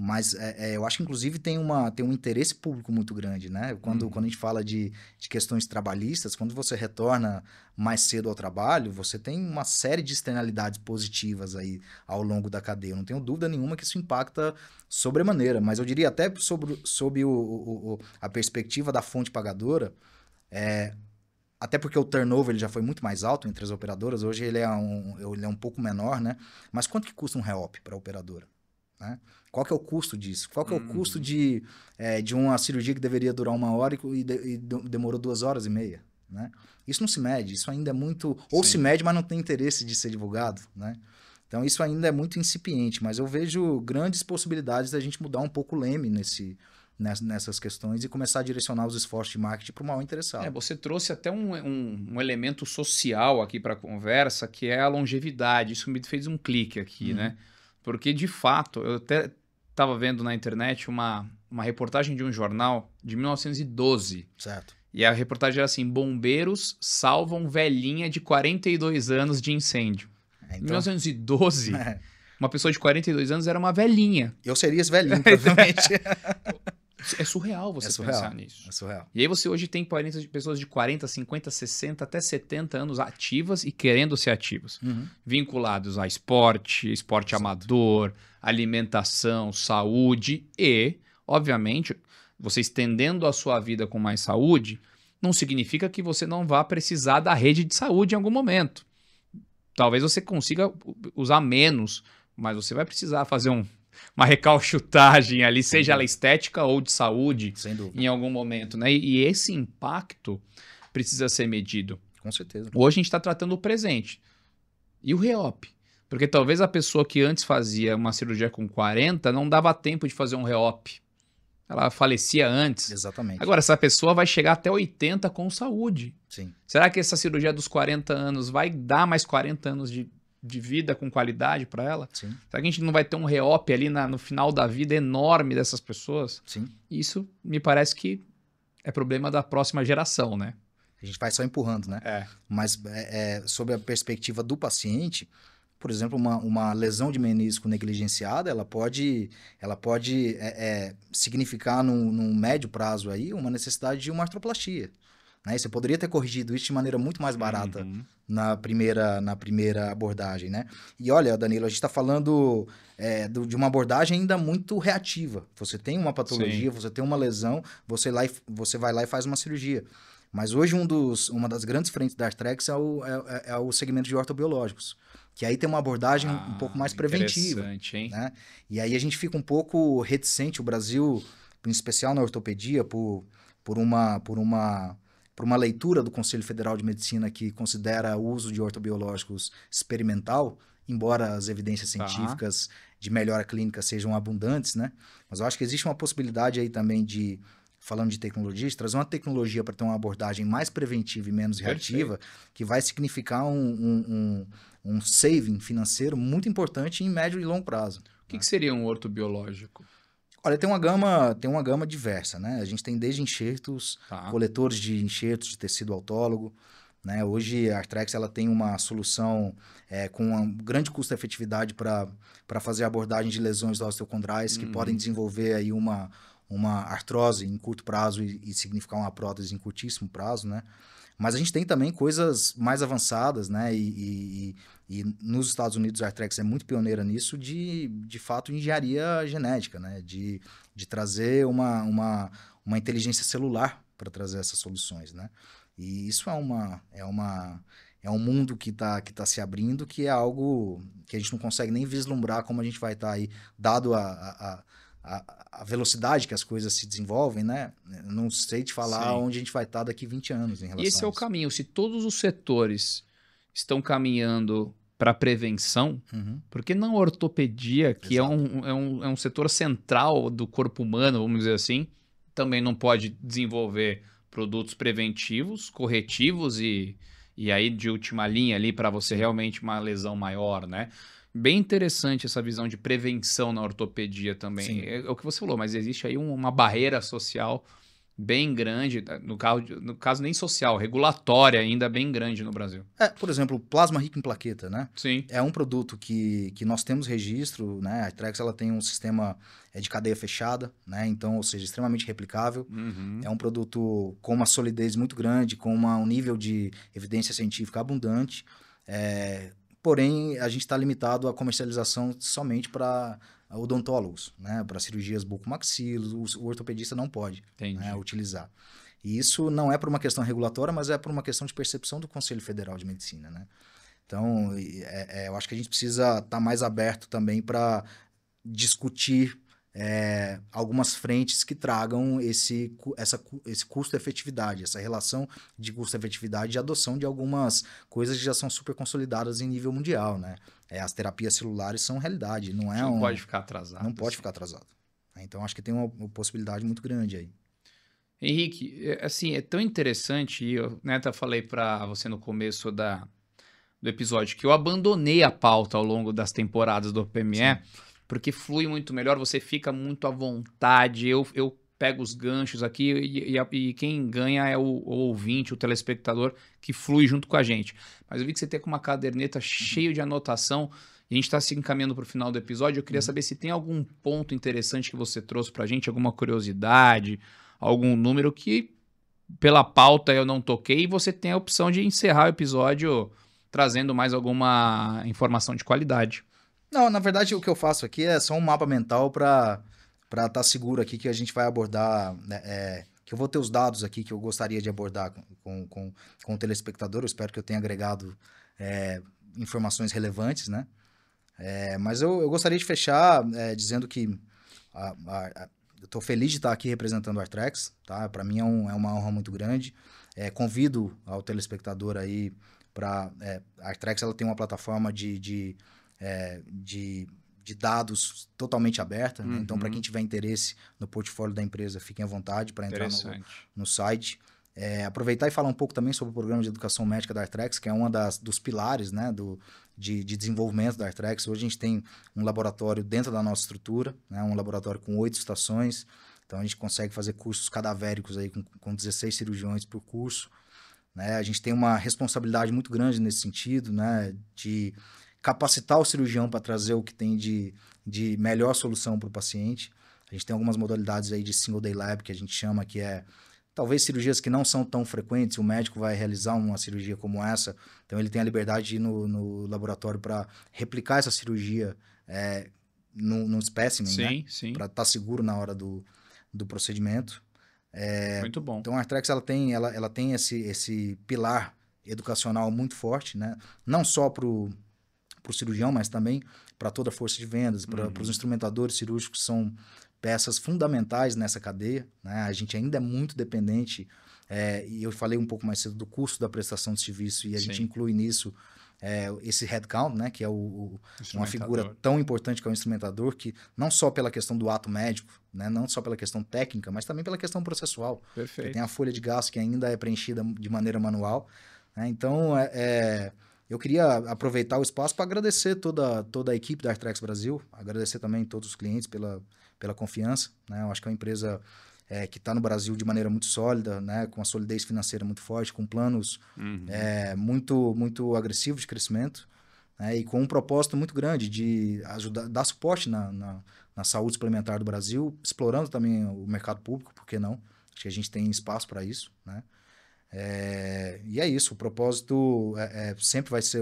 Mas eu acho que, inclusive, tem um interesse público muito grande, né? Quando a gente fala de questões trabalhistas, quando você retorna mais cedo ao trabalho, você tem uma série de externalidades positivas aí ao longo da cadeia. Eu não tenho dúvida nenhuma que isso impacta sobremaneira, mas eu diria até sob a perspectiva da fonte pagadora, até porque o turnover ele já foi muito mais alto entre as operadoras, hoje ele é um pouco menor, né? Mas quanto que custa um REOP para a operadora? Né? Qual que é o custo disso? Qual que é o custo de uma cirurgia que deveria durar 1 hora e demorou 2 horas e meia? Né? Isso não se mede, isso ainda é muito... Ou se mede, mas não tem interesse de ser divulgado. Né? Então, isso ainda é muito incipiente, mas eu vejo grandes possibilidades da gente mudar um pouco o leme nessas questões e começar a direcionar os esforços de marketing para o maior interessado. Você trouxe até um elemento social aqui para a conversa, que é a longevidade. Isso me fez um clique aqui, né? Porque, de fato, eu até estava vendo na internet uma reportagem de um jornal de 1912. Certo. E a reportagem era assim, bombeiros salvam velhinha de 42 anos de incêndio. Em 1912, uma pessoa de 42 anos era uma velhinha. Eu seria esse velhinho, provavelmente. É surreal você pensar nisso. É surreal. E aí você hoje tem pessoas de 40, 50, 60, até 70 anos ativas e querendo ser ativas. Vinculados a esporte amador, alimentação, saúde e, obviamente, você estendendo a sua vida com mais saúde, não significa que você não vá precisar da rede de saúde em algum momento. Talvez você consiga usar menos, mas você vai precisar fazer uma recalchutagem ali, seja ela estética ou de saúde, sem dúvida, em algum momento, né? E esse impacto precisa ser medido. Com certeza. Hoje a gente está tratando o presente. E o reop? Porque talvez a pessoa que antes fazia uma cirurgia com 40 não dava tempo de fazer um reop. Ela falecia antes. Exatamente. Agora, essa pessoa vai chegar até 80 com saúde. Sim. Será que essa cirurgia dos 40 anos vai dar mais 40 anos de vida com qualidade para ela? Sim. Será que a gente não vai ter um reop ali no final da vida enorme dessas pessoas? Sim. Isso me parece que é problema da próxima geração, né? A gente vai só empurrando, né? Mas sob a perspectiva do paciente, por exemplo, uma lesão de menisco negligenciada, ela pode significar num médio prazo aí uma necessidade de uma artroplastia. Né? E você poderia ter corrigido isso de maneira muito mais barata na primeira abordagem, né? E olha, Danilo, a gente está falando de uma abordagem ainda muito reativa. Você tem uma patologia, você tem uma lesão, você vai lá e faz uma cirurgia. Mas hoje uma das grandes frentes da Arthrex é o segmento de ortobiológicos, que aí tem uma abordagem um pouco mais preventiva. Interessante, hein? Né? E aí a gente fica um pouco reticente, o Brasil, em especial na ortopedia, por uma leitura do Conselho Federal de Medicina que considera o uso de ortobiológicos experimental, embora as evidências científicas de melhora clínica sejam abundantes, né? Mas eu acho que existe uma possibilidade aí também falando de tecnologia, de trazer uma tecnologia para ter uma abordagem mais preventiva e menos reativa, que vai significar um saving financeiro muito importante em médio e longo prazo. O que seria um ortobiológico? Olha, tem uma gama diversa, né? A gente tem desde enxertos, coletores de enxertos de tecido autólogo, né? Hoje a Arthrex ela tem uma solução com um grande custo-efetividade para fazer a abordagem de lesões osteocondrais que podem desenvolver aí uma artrose em curto prazo e significar uma prótese em curtíssimo prazo, né? Mas a gente tem também coisas mais avançadas, né? E nos Estados Unidos a Arthrex é muito pioneira nisso, de fato, engenharia genética, né? De trazer uma inteligência celular para trazer essas soluções, né? E isso é um mundo que tá se abrindo, que é algo que a gente não consegue nem vislumbrar como a gente vai estar aí, dado a velocidade que as coisas se desenvolvem, né? Não sei te falar onde a gente vai estar daqui 20 anos em relação a isso. E esse é o caminho. Se todos os setores estão caminhando para prevenção, por que não a ortopedia, que é um setor central do corpo humano, vamos dizer assim, também não pode desenvolver produtos preventivos, corretivos e aí de última linha ali para você realmente uma lesão maior, né? Bem interessante essa visão de prevenção na ortopedia também. É o que você falou, mas existe aí uma barreira social bem grande, no caso nem social, regulatória ainda bem grande no Brasil. Por exemplo, plasma rico em plaqueta, né? Sim. É um produto que nós temos registro, né? A Arthrex ela tem um sistema de cadeia fechada, né? Então, ou seja, extremamente replicável. É um produto com uma solidez muito grande, com um nível de evidência científica abundante. Porém, a gente está limitado à comercialização somente para odontólogos, né? Para cirurgias bucomaxilos, o ortopedista não pode, né, utilizar. E isso não é por uma questão regulatória, mas é por uma questão de percepção do Conselho Federal de Medicina, né? Então, eu acho que a gente precisa estar mais aberto também para discutir algumas frentes que tragam esse custo-efetividade, essa relação de custo-efetividade e adoção de algumas coisas que já são super consolidadas em nível mundial, né? As terapias celulares são realidade, não pode ficar atrasado. Não pode ficar atrasado. Então, acho que tem uma possibilidade muito grande aí. Henrique, assim, é tão interessante, e eu até falei para você no começo do episódio, que eu abandonei a pauta ao longo das temporadas do OPME, porque flui muito melhor, você fica muito à vontade, eu pego os ganchos aqui e quem ganha é o ouvinte, o telespectador, que flui junto com a gente. Mas eu vi que você tem com uma caderneta cheia de anotação, E a gente está se encaminhando para o final do episódio. Eu queria saber se tem algum ponto interessante que você trouxe para a gente, alguma curiosidade, algum número que, pela pauta, eu não toquei. E você tem a opção de encerrar o episódio trazendo mais alguma informação de qualidade. Não, na verdade, o que eu faço aqui é só um mapa mental para estar seguro aqui que a gente vai abordar, né, que eu vou ter os dados aqui que eu gostaria de abordar com o telespectador. Eu espero que eu tenha agregado informações relevantes, né? Mas eu gostaria de fechar dizendo que eu estou feliz de estar aqui representando a Artrex, tá? Para mim é uma honra muito grande. Convido ao telespectador aí para... a Artrex ela tem uma plataforma de dados totalmente aberta, né? Então, para quem tiver interesse no portfólio da empresa, fiquem à vontade para entrar no site. Aproveitar e falar um pouco também sobre o programa de educação médica da Artrex, que é um dos pilares, né, de desenvolvimento da Artrex. Hoje a gente tem um laboratório dentro da nossa estrutura, né, um laboratório com 8 estações, então a gente consegue fazer cursos cadavéricos aí com 16 cirurgiões por curso, né? A gente tem uma responsabilidade muito grande nesse sentido, né, de capacitar o cirurgião para trazer o que tem de melhor solução para o paciente. A gente tem algumas modalidades aí de single day lab, que a gente chama, que talvez cirurgias que não são tão frequentes, o médico vai realizar uma cirurgia como essa, então ele tem a liberdade de ir no laboratório para replicar essa cirurgia num espécimen, né? Sim. Para estar seguro na hora do procedimento. Muito bom. Então a Artrex ela tem esse pilar educacional muito forte, né? Não só para o cirurgião, mas também para toda a força de vendas, para os instrumentadores cirúrgicos, são peças fundamentais nessa cadeia, né? A gente ainda é muito dependente, e eu falei um pouco mais cedo do custo da prestação de serviço, e a gente inclui nisso esse headcount, né? Que é uma figura tão importante que é o instrumentador, que não só pela questão do ato médico, né? Não só pela questão técnica, mas também pela questão processual. Perfeito. Tem a folha de gasto que ainda é preenchida de maneira manual, né? Então, eu queria aproveitar o espaço para agradecer toda a equipe da Artrex Brasil, agradecer também todos os clientes pela confiança, né? Eu acho que é uma empresa que está no Brasil de maneira muito sólida, né? Com uma solidez financeira muito forte, com planos muito, muito agressivos de crescimento, né? E com um propósito muito grande de ajudar, dar suporte na saúde suplementar do Brasil, explorando também o mercado público, por que não? Acho que a gente tem espaço para isso, né? E é isso, o propósito sempre vai ser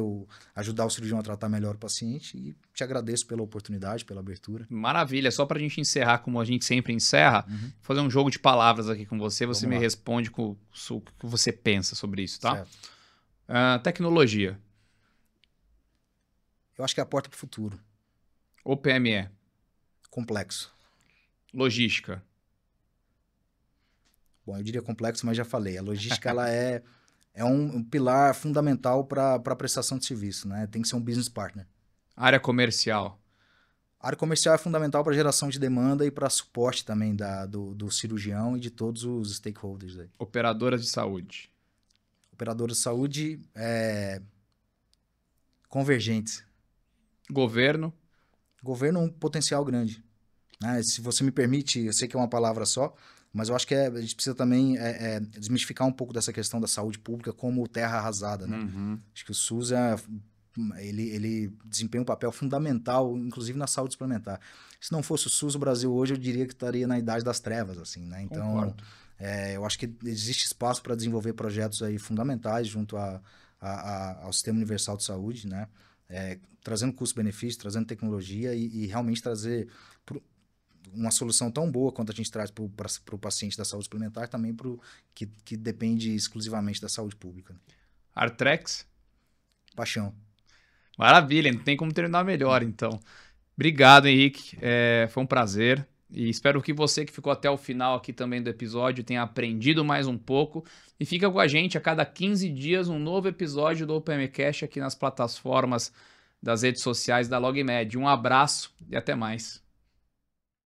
ajudar o cirurgião a tratar melhor o paciente, e te agradeço pela oportunidade, pela abertura. Maravilha, só para a gente encerrar como a gente sempre encerra, fazer um jogo de palavras aqui com você, você me responde com o que você pensa sobre isso, tá? Tecnologia. Eu acho que é a porta para o futuro. Ou PME. Complexo. Logística. Bom, eu diria complexo, mas já falei. A logística ela é um pilar fundamental para a prestação de serviço, né? Tem que ser um business partner. Área comercial. A área comercial é fundamental para geração de demanda e para suporte também do cirurgião e de todos os stakeholders aí. Operadoras de saúde. Operadoras de saúde convergentes. Governo. Governo, um potencial grande, né? Se você me permite, eu sei que é uma palavra só, mas eu acho que a gente precisa também desmistificar um pouco dessa questão da saúde pública como terra arrasada, né? Acho que o SUS ele desempenha um papel fundamental, inclusive na saúde suplementar. Se não fosse o SUS, o Brasil hoje eu diria que estaria na idade das trevas, assim, né? Então, eu acho que existe espaço para desenvolver projetos aí fundamentais junto ao Sistema Universal de Saúde, né? Trazendo custo-benefício, trazendo tecnologia e realmente trazer uma solução tão boa quanto a gente traz para o paciente da saúde suplementar, também para o que depende exclusivamente da saúde pública. Artrex? Paixão. Maravilha, não tem como terminar melhor, então. Obrigado, Henrique. Foi um prazer. E espero que você que ficou até o final aqui também do episódio tenha aprendido mais um pouco. E fica com a gente a cada 15 dias um novo episódio do OPMcast aqui nas plataformas das redes sociais da LogMed. Um abraço e até mais.